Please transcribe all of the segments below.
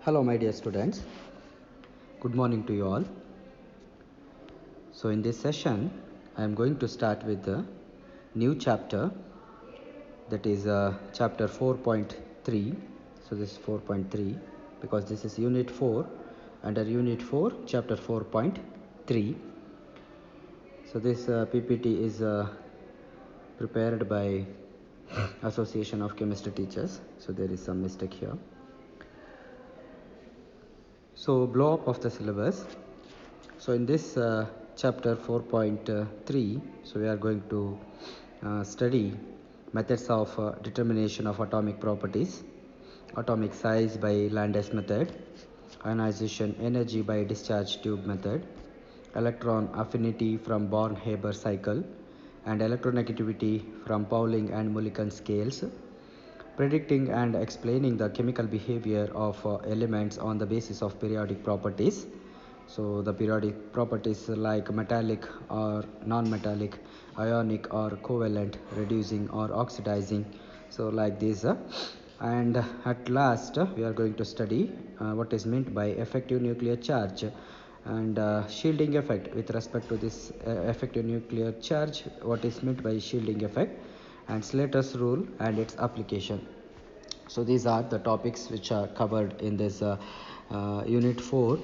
Hello my dear students, good morning to you all. So in this session I am going to start with the new chapter, that is chapter 4.3. So this is 4.3 because this is unit 4, under unit 4 chapter 4.3. So this PPT is prepared by Association of Chemistry Teachers, so there is some mistake here. So blow up of the syllabus. So in this chapter 4.3, so we are going to study methods of determination of atomic properties, atomic size by Landis method, ionization energy by discharge tube method, electron affinity from Born-Haber cycle, and electronegativity from Pauling and Mulliken scales, predicting and explaining the chemical behavior of elements on the basis of periodic properties. So the periodic properties like metallic or non-metallic, ionic or covalent, reducing or oxidizing, so like this. And at last we are going to study what is meant by effective nuclear charge and shielding effect. With respect to this effective nuclear charge, what is meant by shielding effect, and Slater's rule and its application. So these are the topics which are covered in this unit 4,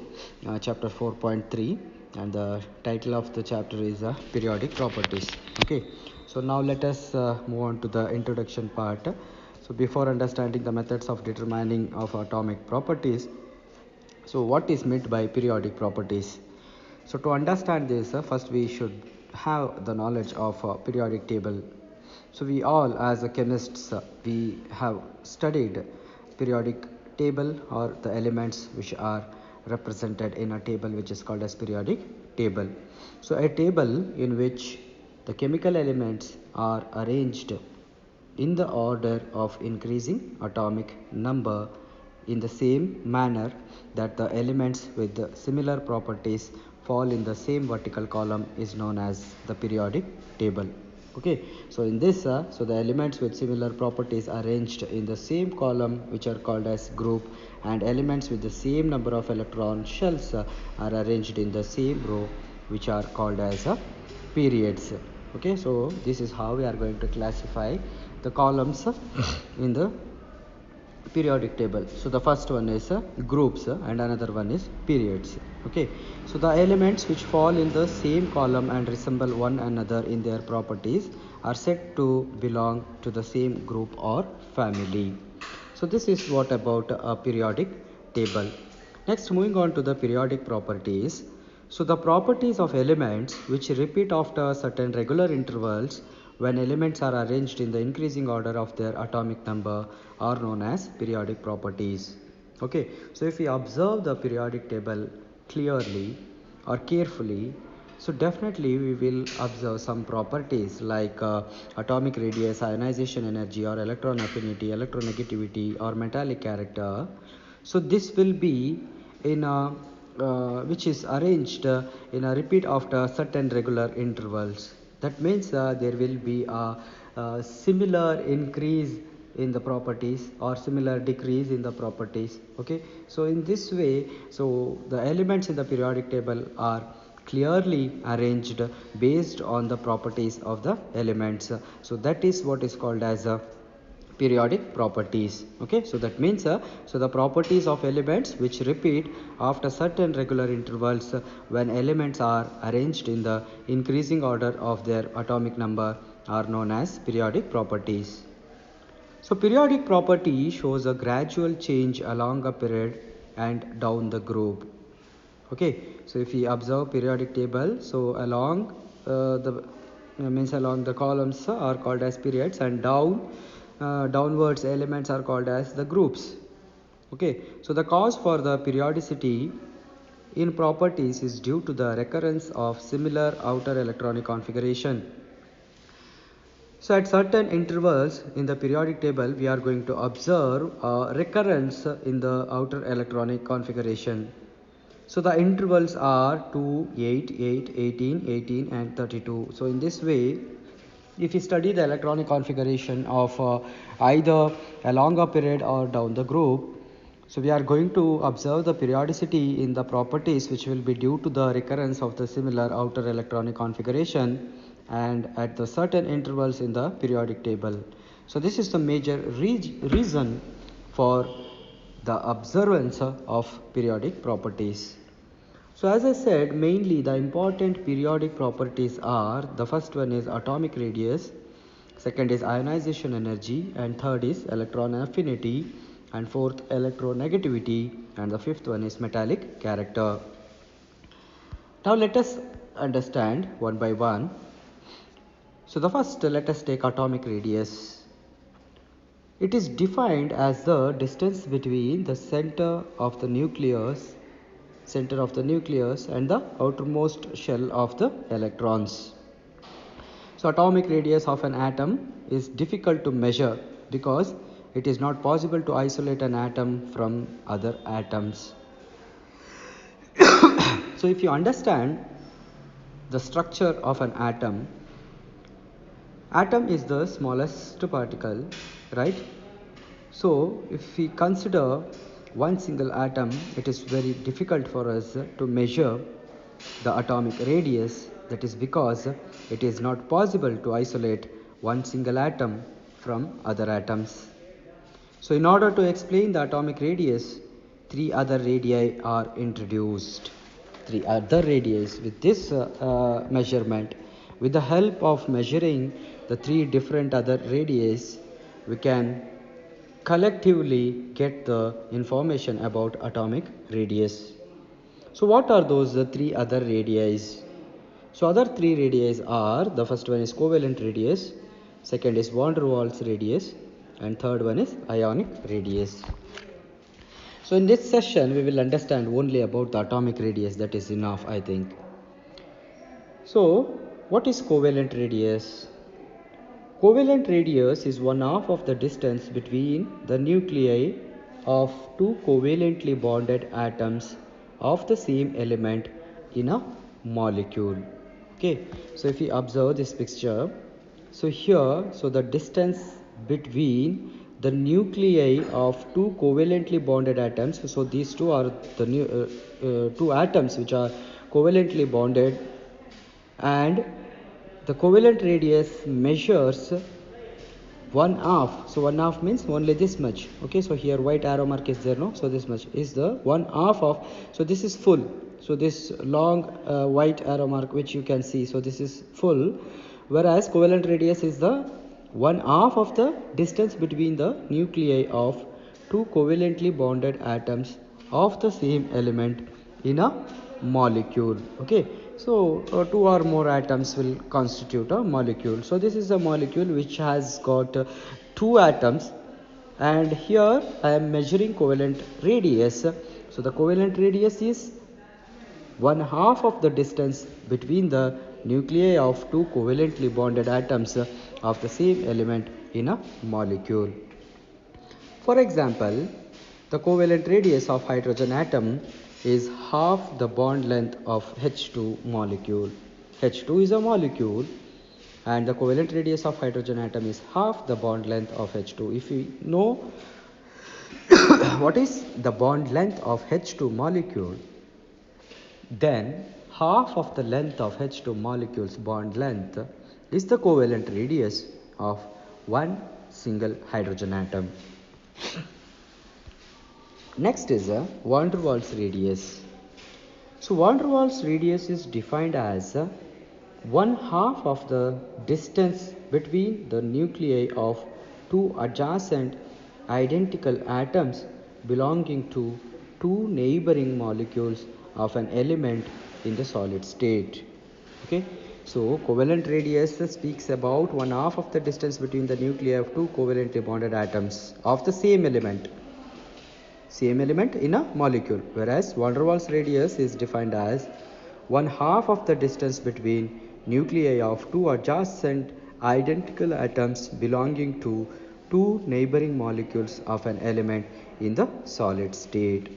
chapter 4.3, and the title of the chapter is periodic properties. Okay, so now let us move on to the introduction part. So before understanding the methods of determining of atomic properties, so what is meant by periodic properties? So to understand this, first we should have the knowledge of periodic table. So we all as a chemists, we have studied periodic table, or the elements which are represented in a table which is called as periodic table. So a table in which the chemical elements are arranged in the order of increasing atomic number in the same manner that the elements with the similar properties fall in the same vertical column is known as the periodic table. Okay, so in this so the elements with similar properties are arranged in the same column which are called as group, and elements with the same number of electron shells are arranged in the same row which are called as periods. Okay, so this is how we are going to classify the columns in the periodic table. So the first one is groups and another one is periods. Okay, so the elements which fall in the same column and resemble one another in their properties are said to belong to the same group or family. So this is what about a periodic table. Next, moving on to the periodic properties. So the properties of elements which repeat after certain regular intervals when elements are arranged in the increasing order of their atomic number are known as periodic properties. Okay, so if we observe the periodic table clearly or carefully, so definitely we will observe some properties like atomic radius, ionization energy, or electron affinity, electronegativity, or metallic character. So this will be in a which is arranged in a repeat after certain regular intervals. That means there will be a similar increase in the properties or similar decrease in the properties. Okay, so in this way, so the elements in the periodic table are clearly arranged based on the properties of the elements. So that is what is called as a periodic properties. Okay, so that means so the properties of elements which repeat after certain regular intervals when elements are arranged in the increasing order of their atomic number are known as periodic properties. So periodic property shows a gradual change along a period and down the group. Okay, so if we observe periodic table, so along the means along the columns are called as periods, and downwards elements are called as the groups. Okay, so the cause for the periodicity in properties is due to the recurrence of similar outer electronic configuration. So at certain intervals in the periodic table, we are going to observe a recurrence in the outer electronic configuration. So the intervals are 2, 8, 8, 18, 18 and 32. So in this way, if you study the electronic configuration of either a longer period or down the group, So we are going to observe the periodicity in the properties which will be due to the recurrence of the similar outer electronic configuration and at the certain intervals in the periodic table. So this is the major reason for the observance of periodic properties. So as I said, mainly the important periodic properties are, the first one is atomic radius, second is ionization energy, and third is electron affinity, and fourth electronegativity, and the fifth one is metallic character. Now let us understand one by one. So the first, let us take atomic radius. It is defined as the distance between the center of the nucleus and the outermost shell of the electrons. So atomic radius of an atom is difficult to measure because it is not possible to isolate an atom from other atoms. So if you understand the structure of an atom is the smallest particle, right? So if we consider one single atom, it is very difficult for us to measure the atomic radius. That is because it is not possible to isolate one single atom from other atoms. So in order to explain the atomic radius, three other radii are introduced. Three other radii with this measurement. With the help of measuring the three different other radii, we can collectively get the information about atomic radius. So what are those three other radii? So other three radii are, the first one is covalent radius, second is van der Waals radius, and third one is ionic radius. So in this session we will understand only about the atomic radius. That is enough, I think. So what is covalent radius? Covalent radius is one half of the distance between the nuclei of two covalently bonded atoms of the same element in a molecule. Okay, so if you observe this picture, so here, so the distance between the nuclei of two covalently bonded atoms, so these two are the two atoms which are covalently bonded, and the covalent radius measures one half. So one half means only this much. Okay, so here white arrow mark is there, no? So this much is the one half of, so this is full. So this long white arrow mark which you can see, so this is full, whereas covalent radius is the one half of the distance between the nuclei of two covalently bonded atoms of the same element in a molecule. Okay, so two or more atoms will constitute a molecule. So this is a molecule which has got two atoms, and here I am measuring covalent radius. So the covalent radius is one half of the distance between the nuclei of two covalently bonded atoms of the same element in a molecule. For example, the covalent radius of hydrogen atom is half the bond length of H2 molecule. H2 is a molecule and the covalent radius of hydrogen atom is half the bond length of H2. If we know what is the bond length of H2 molecule, then half of the length of H2 molecule's bond length is the covalent radius of one single hydrogen atom. Next is a van der Waals radius. So van der Waals radius is defined as one half of the distance between the nuclei of two adjacent identical atoms belonging to two neighboring molecules of an element in the solid state. Okay, so covalent radius speaks about one half of the distance between the nuclei of two covalently bonded atoms of the same element in a molecule, whereas van der Waals radius is defined as one half of the distance between nuclei of two adjacent identical atoms belonging to two neighboring molecules of an element in the solid state.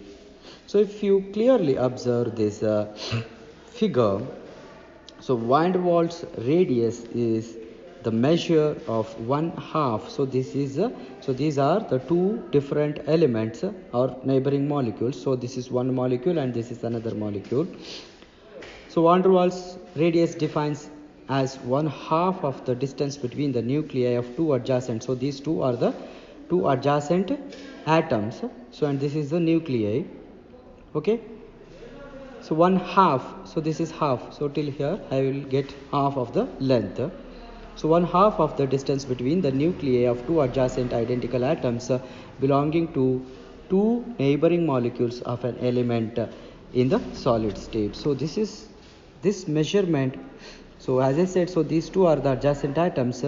So if you clearly observe this figure, so van der Waals radius is the measure of 1/2. So this is so these are the two different elements or neighboring molecules. So this is one molecule and this is another molecule. So van der Waals radius defines as 1/2 of the distance between the nuclei of two adjacent. So these two are the two adjacent atoms. So and this is the nuclei. Okay. So 1/2. So this is half. So till here I will get half of the length. So 1/2 of the distance between the nuclei of two adjacent identical atoms belonging to two neighboring molecules of an element in the solid state. So this is this measurement. So as I said, so these two are the adjacent atoms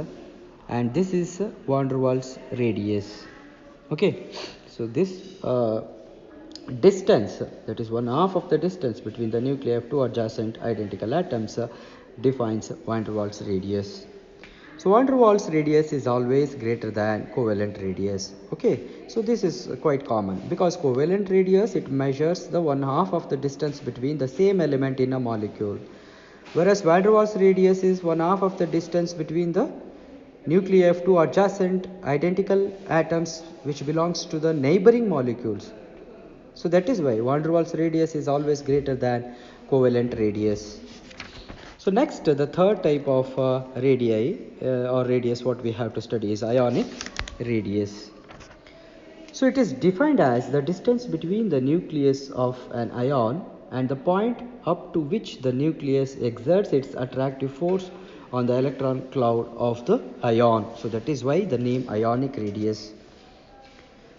and this is van der Waals radius. Okay. So this distance, that is 1/2 of the distance between the nuclei of two adjacent identical atoms defines van der Waals radius. So van der Waals radius is always greater than covalent radius. Okay, so this is quite common because covalent radius, it measures the 1/2 of the distance between the same element in a molecule, whereas van der Waals radius is 1/2 of the distance between the nuclei of two adjacent identical atoms which belongs to the neighboring molecules. So that is why van der Waals radius is always greater than covalent radius. So next, the third type of radii or radius what we have to study is ionic radius. So it is defined as the distance between the nucleus of an ion and the point up to which the nucleus exerts its attractive force on the electron cloud of the ion. So that is why the name ionic radius.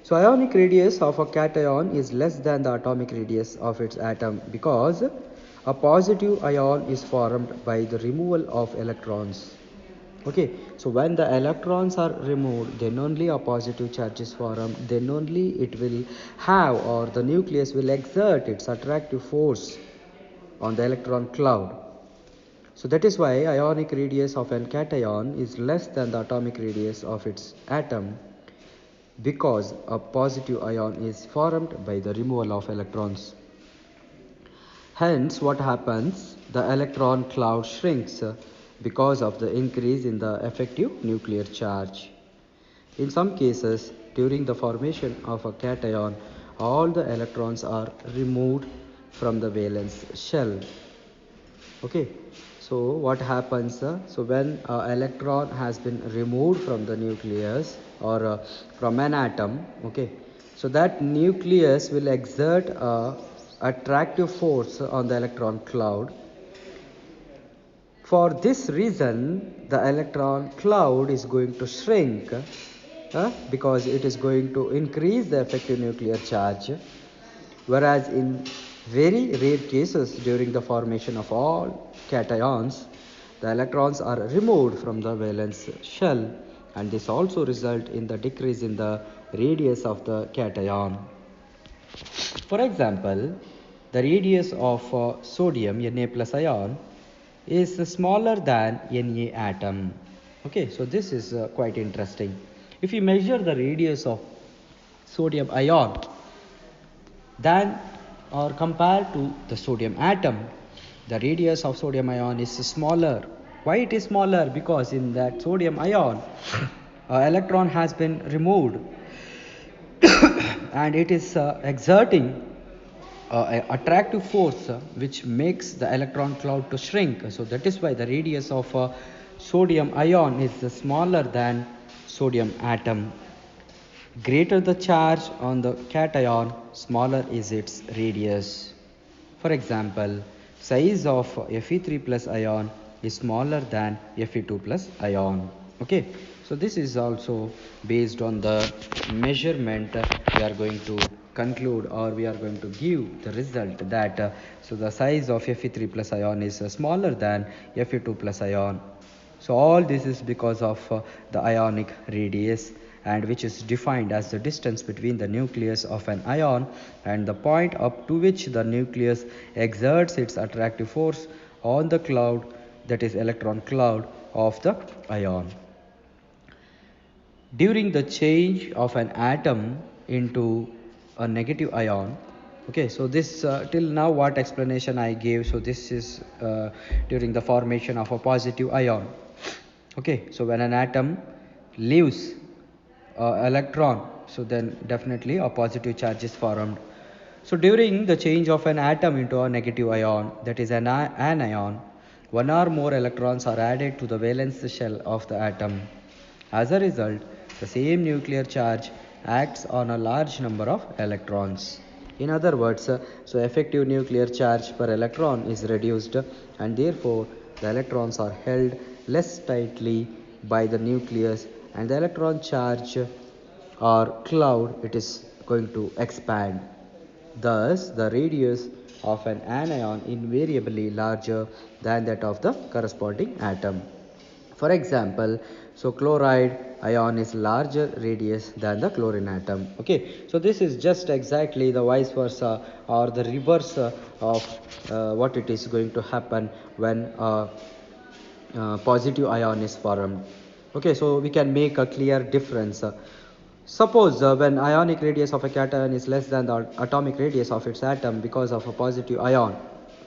So ionic radius of a cation is less than the atomic radius of its atom because a positive ion is formed by the removal of electrons. Okay, so when the electrons are removed, then only a positive charge is formed, then only it will have, or the nucleus will exert its attractive force on the electron cloud. So that is why ionic radius of an cation is less than the atomic radius of its atom, because a positive ion is formed by the removal of electrons. Hence, what happens? The electron cloud shrinks because of the increase in the effective nuclear charge. In some cases, during the formation of a cation, all the electrons are removed from the valence shell. Okay, so what happens? So when an electron has been removed from the nucleus or from an atom, okay, so that nucleus will exert a attractive force on the electron cloud. For this reason, the electron cloud is going to shrink because it is going to increase the effective nuclear charge, whereas in very rare cases during the formation of all cations, the electrons are removed from the valence shell, and this also results in the decrease in the radius of the cation. For example, the radius of sodium Na plus ion is smaller than Na atom. Okay, so this is quite interesting. If you measure the radius of sodium ion then or compared to the sodium atom, the radius of sodium ion is smaller. Why it is smaller? Because in that sodium ion, electron has been removed and it is exerting attractive force which makes the electron cloud to shrink. So that is why the radius of sodium ion is smaller than sodium atom. Greater the charge on the cation, smaller is its radius. For example, size of Fe3 plus ion is smaller than Fe2 plus ion. Okay, so this is also based on the measurement we are going to conclude, or we are going to give the result that so the size of Fe3 plus ion is smaller than Fe2 plus ion. So all this is because of the ionic radius, and which is defined as the distance between the nucleus of an ion and the point up to which the nucleus exerts its attractive force on the cloud, that is electron cloud of the ion. During the change of an atom into a negative ion, okay, so this till now what explanation I gave, so this is during the formation of a positive ion. Okay, so when an atom leaves electron, so then definitely a positive charge is formed. So during the change of an atom into a negative ion, that is an anion, one or more electrons are added to the valence shell of the atom. As a result, the same nuclear charge acts on a large number of electrons. In other words, so effective nuclear charge per electron is reduced, and therefore the electrons are held less tightly by the nucleus, and the electron charge or cloud it is going to expand. Thus, the radius of an anion invariably larger than that of the corresponding atom. For example, so chloride ion is larger radius than the chlorine atom. Okay, so this is just exactly the vice versa or the reverse of what it is going to happen when positive ion is formed. Okay, so we can make a clear difference. Suppose when ionic radius of a cation is less than the atomic radius of its atom because of a positive ion.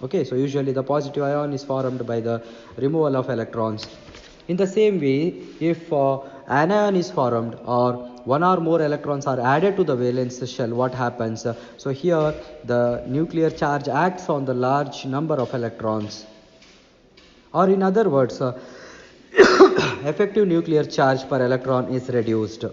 Okay, so usually the positive ion is formed by the removal of electrons. In the same way, if anion is formed or one or more electrons are added to the valence shell, what happens? So here the nuclear charge acts on the large number of electrons, or in other words, effective nuclear charge per electron is reduced.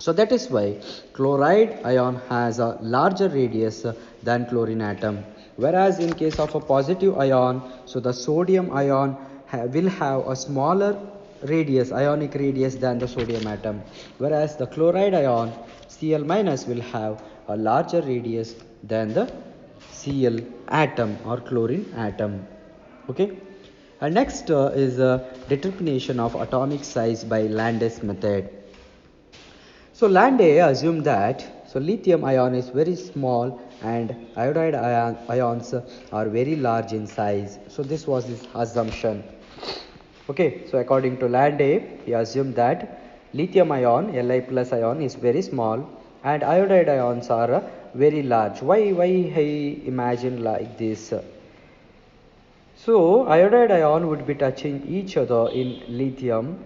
So that is why chloride ion has a larger radius than chlorine atom. Whereas in case of a positive ion, so the sodium ion will have a smaller radius, ionic radius than the sodium atom. Whereas the chloride ion, Cl minus, will have a larger radius than the Cl atom or chlorine atom. Okay. And next is determination of atomic size by Landé's method. So Landé assumed that lithium ion is very small and iodide ions are very large in size. So this was his assumption. Okay, so according to Landé, he assumed that lithium ion, Li plus ion, is very small and iodide ions are very large. Why he imagined like this? So iodide ion would be touching each other in lithium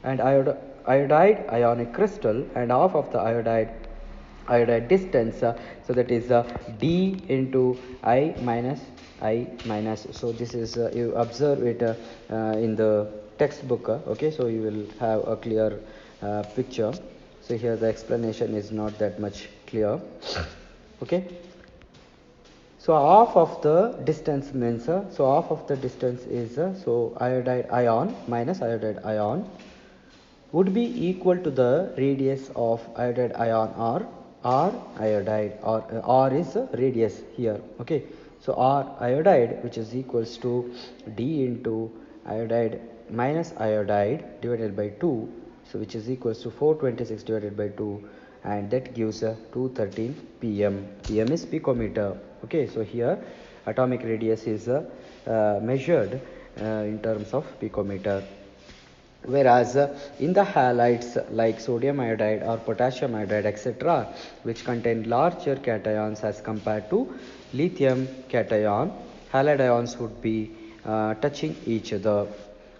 and iodide ionic crystal, and half of the iodide distance, so that is d into I minus. So this is you observe it in the textbook. Okay, so you will have a clear picture. So here the explanation is not that much clear. Okay. So half of the distance means, so half of the distance is, so iodide ion minus iodide ion would be equal to the radius of iodide ion, or R iodide, or R is radius here. Okay, so R iodide, which is equals to D into iodide minus iodide divided by 2, so which is equals to 426 divided by 2, and that gives 213 pm. Pm is picometer. Okay, so here atomic radius is measured in terms of picometer. Whereas in the halides like sodium iodide or potassium iodide, etc., which contain larger cations as compared to lithium cation, halide ions would be touching each other.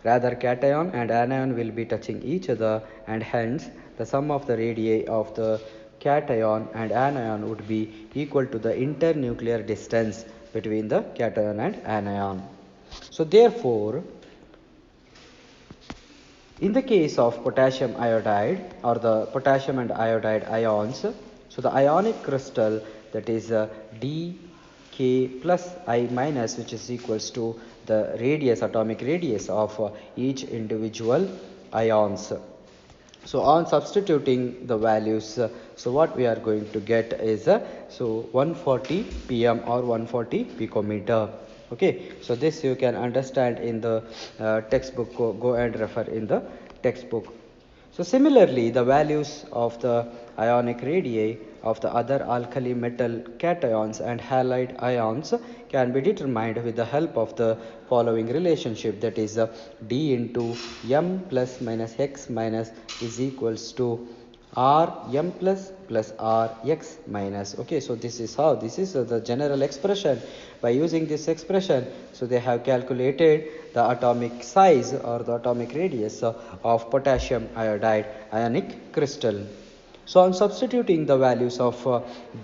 Rather, cation and anion will be touching each other, and hence the sum of the radii of the cation and anion would be equal to the internuclear distance between the cation and anion. So therefore, in the case of potassium iodide or the potassium and iodide ions, so the ionic crystal, that is dk plus I minus, which is equals to the radius, atomic radius of each individual ions. So on substituting the values, so what we are going to get is so 140 pm or 140 picometer. Okay, so this you can understand in the textbook. Go and refer in the textbook. So similarly, the values of the ionic radii of the other alkali metal cations and halide ions can be determined with the help of the following relationship, that is d into m plus minus x minus is equals to r m plus r x minus. Okay, so this is how, this is the general expression. By using this expression, so they have calculated the atomic size or the atomic radius of potassium iodide ionic crystal. So I'm substituting the values of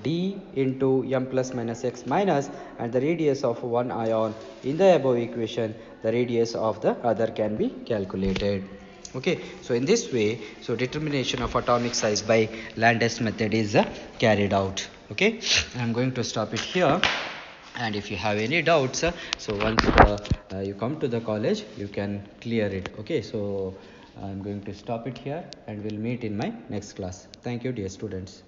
d into m plus minus x minus and the radius of one ion in the above equation, the radius of the other can be calculated. Okay, so in this way, so determination of atomic size by Landis method is carried out. Okay, I'm going to stop it here, and if you have any doubts, so once you come to the college, you can clear it. Okay, so I'm going to stop it here and we'll meet in my next class. Thank you, dear students.